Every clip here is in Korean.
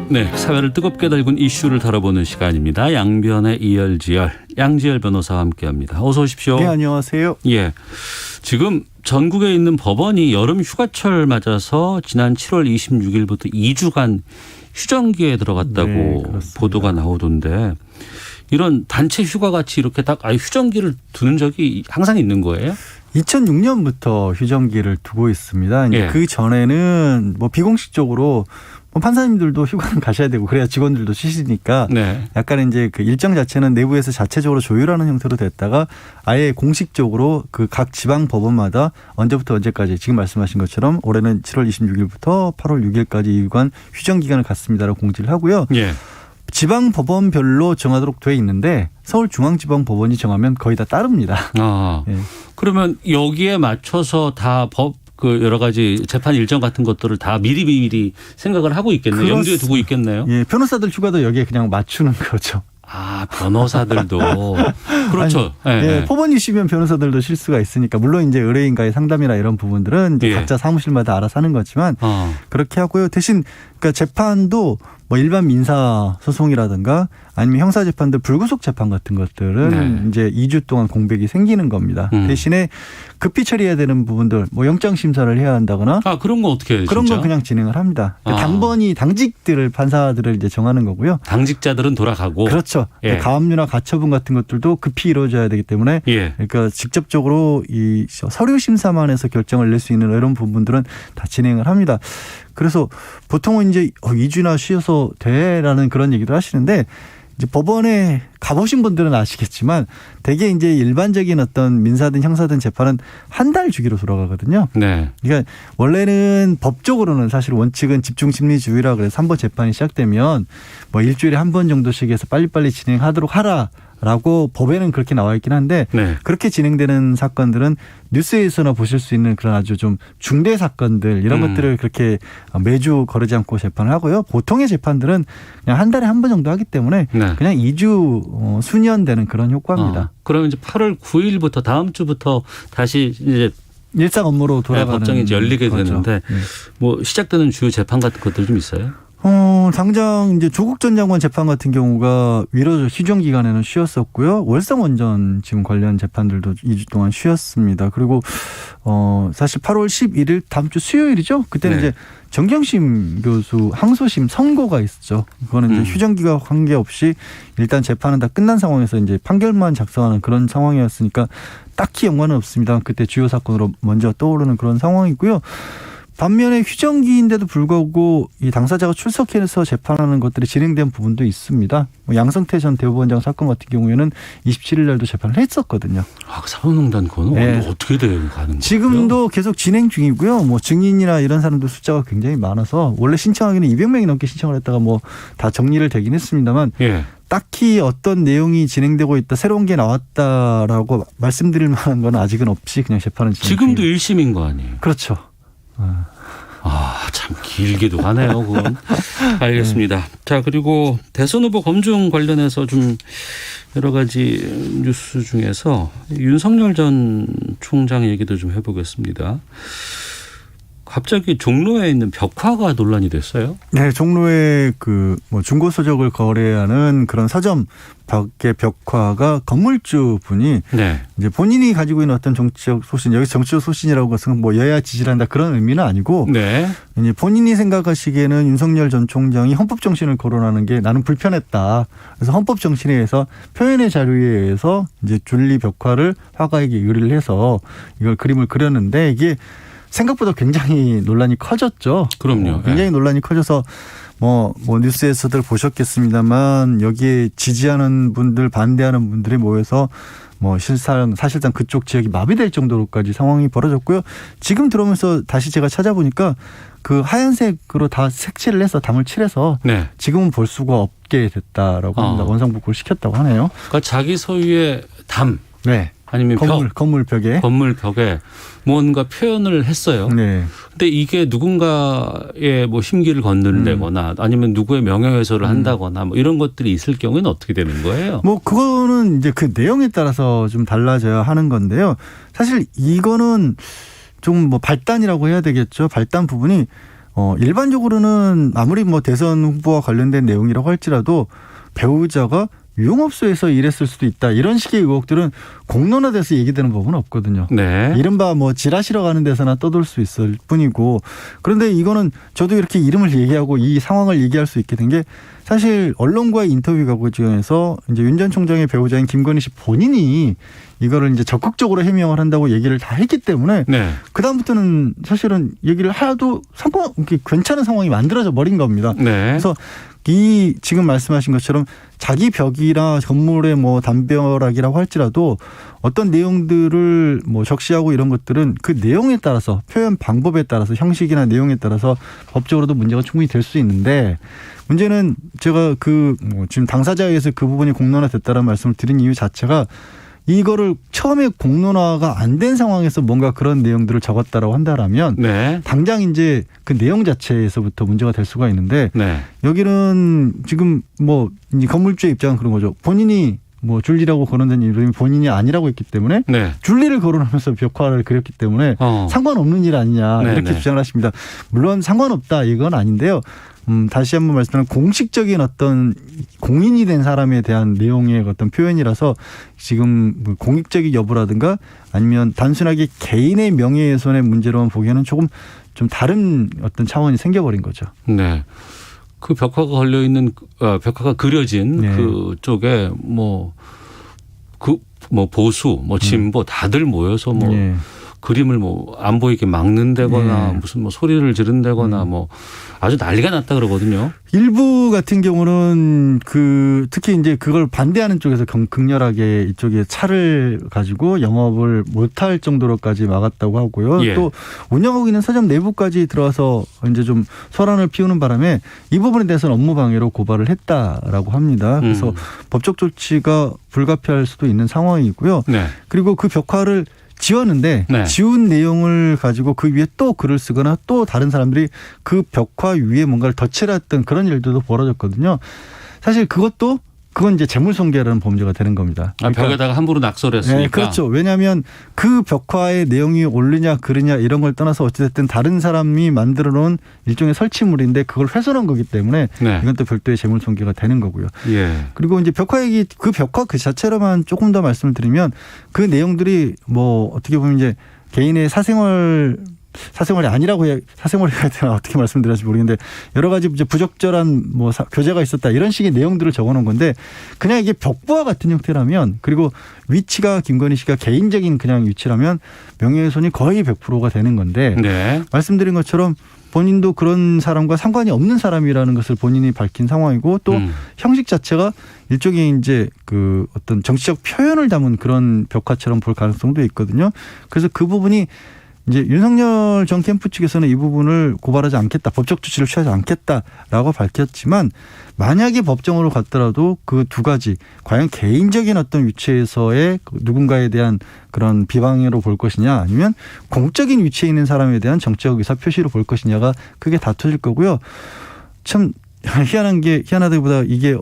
네, 사회를 뜨겁게 달군 이슈를 다뤄보는 시간입니다. 양변의 이열지열, 양지열 변호사와 함께합니다. 어서 오십시오. 네, 안녕하세요. 예, 지금 전국에 있는 법원이 여름 휴가철 맞아서 지난 7월 26일부터 2주간 휴정기에 들어갔다고 네, 보도가 나오던데 이런 단체 휴가 같이 이렇게 딱 아예 휴정기를 두는 적이 항상 있는 거예요? 2006년부터 휴정기를 두고 있습니다. 이제 예. 그 전에는 뭐 비공식적으로 판사님들도 휴가는 가셔야 되고 그래야 직원들도 쉬시니까 네. 약간 이제 그 일정 자체는 내부에서 자체적으로 조율하는 형태로 됐다가 아예 공식적으로 그 각 지방 법원마다 언제부터 언제까지 지금 말씀하신 것처럼 올해는 7월 26일부터 8월 6일까지 2주간 휴정 기간을 갖습니다라고 공지를 하고요. 예. 지방 법원별로 정하도록 돼 있는데 서울중앙지방법원이 정하면 거의 다 따릅니다. 아, 예. 그러면 여기에 맞춰서 다 그 여러 가지 재판 일정 같은 것들을 다 미리 생각을 하고 있겠네요. 염두에 두고 있겠네요. 예, 변호사들 휴가도 여기에 그냥 맞추는 거죠. 아, 변호사들도. 그렇죠. 아니, 예, 예, 법원이 쉬면 변호사들도 쉴 수가 있으니까 물론 이제 의뢰인과의 상담이나 이런 부분들은 이제 예. 각자 사무실마다 알아서 하는 거지만 그렇게 하고요. 대신 그러니까 재판도 뭐 일반 민사 소송이라든가 아니면 형사 재판들 불구속 재판 같은 것들은 네. 이제 2주 동안 공백이 생기는 겁니다. 대신에 급히 처리해야 되는 부분들 뭐 영장 심사를 해야 한다거나 아, 그런 거 어떻게 해요? 그런 진짜? 건 그냥 진행을 합니다. 아. 당번이 당직들을 판사들을 이제 정하는 거고요. 당직자들은 돌아가고. 그렇죠. 예. 가압류나 가처분 같은 것들도 급히 이루어져야 되기 때문에 예. 그러니까 직접적으로 이 서류 심사만 해서 결정을 낼 수 있는 이런 부분들은 다 진행을 합니다. 그래서 보통은 이제 2주나 쉬어서 돼라는 그런 얘기도 하시는데 이제 법원에 가보신 분들은 아시겠지만 대개 이제 일반적인 어떤 민사든 형사든 재판은 한 달 주기로 돌아가거든요. 네. 그러니까 원래는 법적으로는 사실 원칙은 집중심리주의라 그래서 한 번 재판이 시작되면 뭐 일주일에 한 번 정도씩 해서 빨리빨리 진행하도록 하라라고 법에는 그렇게 나와 있긴 한데 네. 그렇게 진행되는 사건들은 뉴스에서나 보실 수 있는 그런 아주 좀 중대 사건들 이런 것들을 그렇게 매주 거르지 않고 재판을 하고요. 보통의 재판들은 그냥 한 달에 한 번 정도 하기 때문에 네. 그냥 2주 수년되는 그런 효과입니다. 그러면 이제 8월 9일부터 다음 주부터 다시 이제 일상 업무로 돌아가는 법정이 이제 열리게 거죠. 되는데 뭐 시작되는 주요 재판 같은 것들 좀 있어요? 당장 이제 조국 전 장관 재판 같은 경우가 위로 휴정 기간에는 쉬었었고요. 월성 원전 지금 관련 재판들도 2주 동안 쉬었습니다. 그리고 사실 8월 11일 다음 주 수요일이죠. 그때는 네. 이제 정경심 교수 항소심 선고가 있었죠. 그거는 이제 휴정 기간 관계없이 일단 재판은 다 끝난 상황에서 이제 판결만 작성하는 그런 상황이었으니까 딱히 연관은 없습니다. 그때 주요 사건으로 먼저 떠오르는 그런 상황이고요. 반면에 휴정기인데도 불구하고 이 당사자가 출석해서 재판하는 것들이 진행된 부분도 있습니다. 뭐 양성태 전 대법원장 사건 같은 경우에는 27일 날도 재판을 했었거든요. 아, 그 사법농단 그거는 네. 어떻게 가는 거예요? 지금도 계속 진행 중이고요. 뭐 증인이나 이런 사람들 숫자가 굉장히 많아서 원래 신청하기는 200명이 넘게 신청을 했다가 뭐 다 정리를 되긴 했습니다만 예. 딱히 어떤 내용이 진행되고 있다, 새로운 게 나왔다라고 말씀드릴 만한 건 아직은 없이 그냥 재판은 진행 지금도 중입니다. 1심인 거 아니에요? 그렇죠. 아, 참 길기도 하네요, 그건. 알겠습니다. 자, 그리고 대선 후보 검증 관련해서 좀 여러 가지 뉴스 중에서 윤석열 전 총장 얘기도 좀 해보겠습니다. 갑자기 종로에 있는 벽화가 논란이 됐어요. 네, 종로에 그 뭐 중고 서적을 거래하는 그런 서점 밖의 벽화가 건물주 분이 네. 이제 본인이 가지고 있는 어떤 정치적 소신, 여기 정치적 소신이라고 것은 뭐 여야 지지한다 그런 의미는 아니고 네. 이제 본인이 생각하시기에는 윤석열 전 총장이 헌법 정신을 거론하는 게 나는 불편했다. 그래서 헌법 정신에 의해서 표현의 자유에 의해서 이제 줄리 벽화를 화가에게 의뢰를 해서 이걸 그림을 그렸는데 이게 생각보다 굉장히 논란이 커졌죠. 그럼요. 굉장히 논란이 커져서 뭐 뉴스에서들 보셨겠습니다만 여기에 지지하는 분들 반대하는 분들이 모여서 뭐 사실상 그쪽 지역이 마비될 정도로까지 상황이 벌어졌고요. 지금 들어오면서 다시 제가 찾아보니까 그 하얀색으로 다 색칠을 해서 담을 칠해서 네. 지금은 볼 수가 없게 됐다라고 합니다. 원상복구를 시켰다고 하네요. 그러니까 자기 소유의 담. 네. 아니면 건물 벽에 뭔가 표현을 했어요. 네. 근데 이게 누군가의 뭐 심기를 건드리거나 아니면 누구의 명예훼손을 한다거나 뭐 이런 것들이 있을 경우에는 어떻게 되는 거예요? 뭐 그거는 이제 그 내용에 따라서 좀 달라져야 하는 건데요. 사실 이거는 좀 뭐 발단이라고 해야 되겠죠. 발단 부분이 일반적으로는 아무리 뭐 대선 후보와 관련된 내용이라고 할지라도 배우자가 유흥업소에서 일했을 수도 있다. 이런 식의 의혹들은 공론화돼서 얘기되는 법은 없거든요. 네. 이른바 뭐 지라시러 가는 데서나 떠돌 수 있을 뿐이고, 그런데 이거는 저도 이렇게 이름을 얘기하고 이 상황을 얘기할 수 있게 된 게 사실 언론과의 인터뷰 과정에서 이제 윤 전 총장의 배우자인 김건희 씨 본인이 이거를 이제 적극적으로 해명을 한다고 얘기를 다 했기 때문에 네. 그다음부터는 사실은 얘기를 하도 괜찮은 상황이 만들어져 버린 겁니다. 네. 그래서 이 지금 말씀하신 것처럼 자기 벽이나 건물의 뭐 담벼락이라고 할지라도 어떤 내용들을 뭐 적시하고 이런 것들은 그 내용에 따라서 표현 방법에 따라서 형식이나 내용에 따라서 법적으로도 문제가 충분히 될 수 있는데, 문제는 제가 지금 당사자에 의해서 그 부분이 공론화됐다는 말씀을 드린 이유 자체가 이거를 처음에 공론화가 안 된 상황에서 뭔가 그런 내용들을 적었다라고 한다라면 네. 당장 이제 그 내용 자체에서부터 문제가 될 수가 있는데, 네. 여기는 지금 뭐 건물주의 입장은 그런 거죠. 본인이 뭐 줄리라고 거론된 이름이 본인이 아니라고 했기 때문에 네. 줄리를 거론하면서 벽화를 그렸기 때문에 상관없는 일 아니냐 이렇게 네네. 주장을 하십니다. 물론 상관없다 이건 아닌데요. 다시 한번 말씀드리면 공식적인 어떤 공인이 된 사람에 대한 내용의 어떤 표현이라서 지금 공익적인 여부라든가 아니면 단순하게 개인의 명예훼손의 문제로만 보기에는 조금 좀 다른 어떤 차원이 생겨버린 거죠. 네. 그 벽화가 걸려 있는 벽화가 그려진 네. 그 쪽에 보수, 진보 다들 모여서 네. 그림을 안 보이게 막는다거나 네. 무슨 소리를 지른다거나 아주 난리가 났다 그러거든요. 일부 같은 경우는 특히 이제 그걸 반대하는 쪽에서 극렬하게 이쪽에 차를 가지고 영업을 못할 정도로까지 막았다고 하고요. 예. 또 운영하고 있는 서점 내부까지 들어와서 이제 좀 소란을 피우는 바람에 이 부분에 대해서는 업무 방해로 고발을 했다라고 합니다. 그래서 법적 조치가 불가피할 수도 있는 상황이고요. 네. 그리고 그 벽화를 지웠는데 네. 지운 내용을 가지고 그 위에 또 글을 쓰거나 또 다른 사람들이 그 벽화 위에 뭔가를 덧칠했던 그런 일들도 벌어졌거든요. 사실 그건 이제 재물손괴라는 범죄가 되는 겁니다. 그러니까 벽에다가 함부로 낙서를 했으니까. 네, 그렇죠. 왜냐하면 그 벽화의 내용이 옳으냐 그르냐 이런 걸 떠나서 어찌됐든 다른 사람이 만들어 놓은 일종의 설치물인데 그걸 훼손한 거기 때문에 네. 이건 또 별도의 재물손괴가 되는 거고요. 예. 그리고 이제 그 벽화 그 자체로만 조금 더 말씀을 드리면 그 내용들이 어떻게 보면 이제 개인의 사생활이 아니라고 사생활이 해야 되나 어떻게 말씀드릴지 모르겠는데 여러 가지 이제 부적절한 교제가 있었다 이런 식의 내용들을 적어놓은 건데, 그냥 이게 벽보와 같은 형태라면, 그리고 위치가 김건희 씨가 개인적인 그냥 위치라면 명예훼손이 거의 100%가 되는 건데, 네. 말씀드린 것처럼 본인도 그런 사람과 상관이 없는 사람이라는 것을 본인이 밝힌 상황이고, 또 형식 자체가 일종의 이제 어떤 정치적 표현을 담은 그런 벽화처럼 볼 가능성도 있거든요. 그래서 그 부분이 이제 윤석열 전 캠프 측에서는 이 부분을 고발하지 않겠다, 법적 조치를 취하지 않겠다라고 밝혔지만, 만약에 법정으로 갔더라도 그 두 가지 과연 개인적인 어떤 위치에서의 누군가에 대한 그런 비방으로 볼 것이냐, 아니면 공적인 위치에 있는 사람에 대한 정치적 의사 표시로 볼 것이냐가 크게 다투질 거고요. 참 희한하다기보다 이게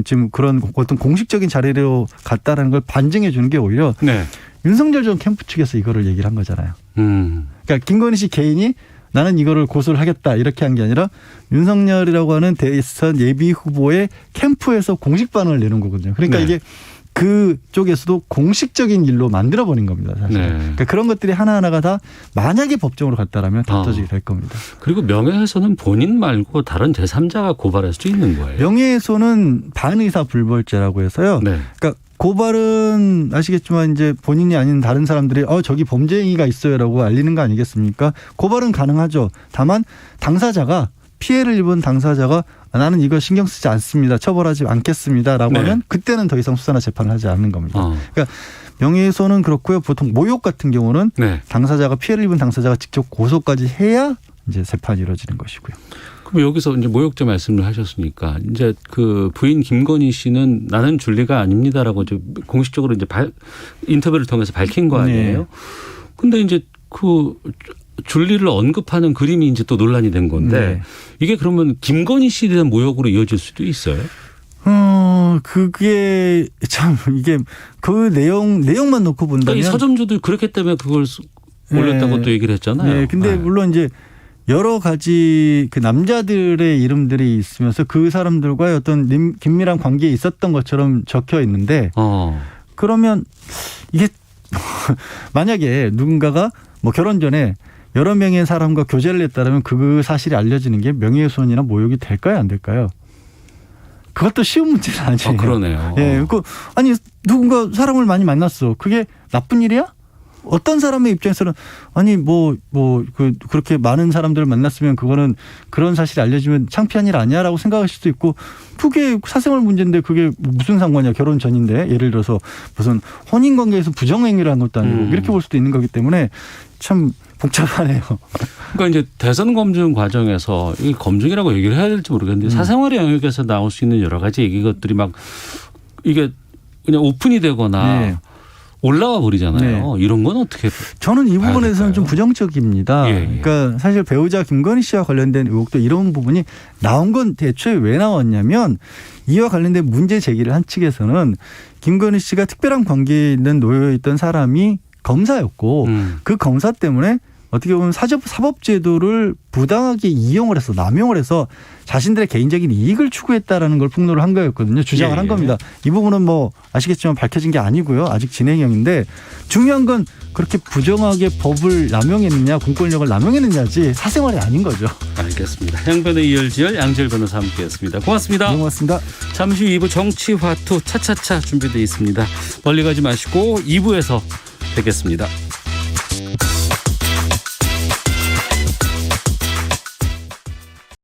지금 그런 어떤 공식적인 자리로 갔다라는 걸 반증해 주는 게 오히려 네. 윤석열 전 캠프 측에서 이거를 얘기를 한 거잖아요. 그러니까 김건희 씨 개인이 나는 이거를 고소를 하겠다 이렇게 한 게 아니라 윤석열이라고 하는 대선 예비 후보의 캠프에서 공식 반응을 내는 거거든요. 그러니까 네. 이게 그쪽에서도 공식적인 일로 만들어버린 겁니다. 사실. 네. 그러니까 그런 것들이 하나하나가 다 만약에 법정으로 갔다라면 다퉈지게 될 겁니다. 그리고 명예훼손은 본인 말고 다른 제3자가 고발할 수도 있는 거예요. 명예훼손은 반의사 불벌죄라고 해서요. 네. 그러니까 고발은 아시겠지만 이제 본인이 아닌 다른 사람들이 저기 범죄 행위가 있어요라고 알리는 거 아니겠습니까? 고발은 가능하죠. 다만 당사자가, 피해를 입은 당사자가 나는 이거 신경 쓰지 않습니다, 처벌하지 않겠습니다라고 네. 하면 그때는 더 이상 수사나 재판을 하지 않는 겁니다. 그러니까 명예훼손은 그렇고요. 보통 모욕 같은 경우는 네. 피해를 입은 당사자가 직접 고소까지 해야 이제 재판이 이루어지는 것이고요. 그럼 여기서 이제 모욕죄 말씀을 하셨으니까 이제 그 부인 김건희 씨는 나는 줄리가 아닙니다라고 이제 공식적으로 이제 인터뷰를 통해서 밝힌 거 아니에요? 네. 근데 이제 그 줄리를 언급하는 그림이 이제 또 논란이 된 건데 네. 이게 그러면 김건희 씨에 대한 모욕으로 이어질 수도 있어요? 그게 참 이게 그 내용만 놓고 본다면 그러니까 이 서점주도 그렇기 때문에 그걸 올렸다고 네. 또 얘기를 했잖아요. 네. 근데 물론 이제 여러 가지 그 남자들의 이름들이 있으면서 그 사람들과의 어떤 긴밀한 관계에 있었던 것처럼 적혀 있는데 그러면 이게 만약에 누군가가 뭐 결혼 전에 여러 명의 사람과 교제를 했다면 그 사실이 알려지는 게 명예훼손이나 모욕이 될까요, 안 될까요? 그것도 쉬운 문제는 아니에요. 그러네요. 예, 아니 누군가 사람을 많이 만났어. 그게 나쁜 일이야? 어떤 사람의 입장에서는 아니 그렇게 많은 사람들을 만났으면 그거는 그런 사실이 알려지면 창피한 일 아니야라고 생각할 수도 있고 그게 사생활 문제인데 그게 무슨 상관이야 결혼 전인데 예를 들어서 무슨 혼인 관계에서 부정행위를 한 것도 아니고 이렇게 볼 수도 있는 거기 때문에 참 복잡하네요. 그러니까 이제 대선 검증 과정에서 이 검증이라고 얘기를 해야 될지 모르겠는데 사생활의 영역에서 나올 수 있는 여러 가지 얘기 것들이 막 이게 그냥 오픈이 되거나 네. 올라와 버리잖아요. 네. 이런 건 어떻게 저는 이 부분에서는 좀 부정적입니다. 예. 그러니까 사실 배우자 김건희 씨와 관련된 의혹도 이런 부분이 나온 건 대체 왜 나왔냐면 이와 관련된 문제 제기를 한 측에서는 김건희 씨가 특별한 관계에 있는 놓여 있던 사람이 검사였고 그 검사 때문에 어떻게 보면 사법제도를 부당하게 이용을 해서 남용을 해서 자신들의 개인적인 이익을 추구했다라는 걸 폭로를 한 거였거든요. 주장을 한 겁니다. 이 부분은 뭐 아시겠지만 밝혀진 게 아니고요. 아직 진행형인데 중요한 건 그렇게 부정하게 법을 남용했느냐 공권력을 남용했느냐지 사생활이 아닌 거죠. 알겠습니다. 행변의 이열지열 양지열 변호사 함께했습니다. 고맙습니다. 네, 고맙습니다. 잠시 후 2부 정치화투 차차차 준비되어 있습니다. 멀리 가지 마시고 2부에서 뵙겠습니다.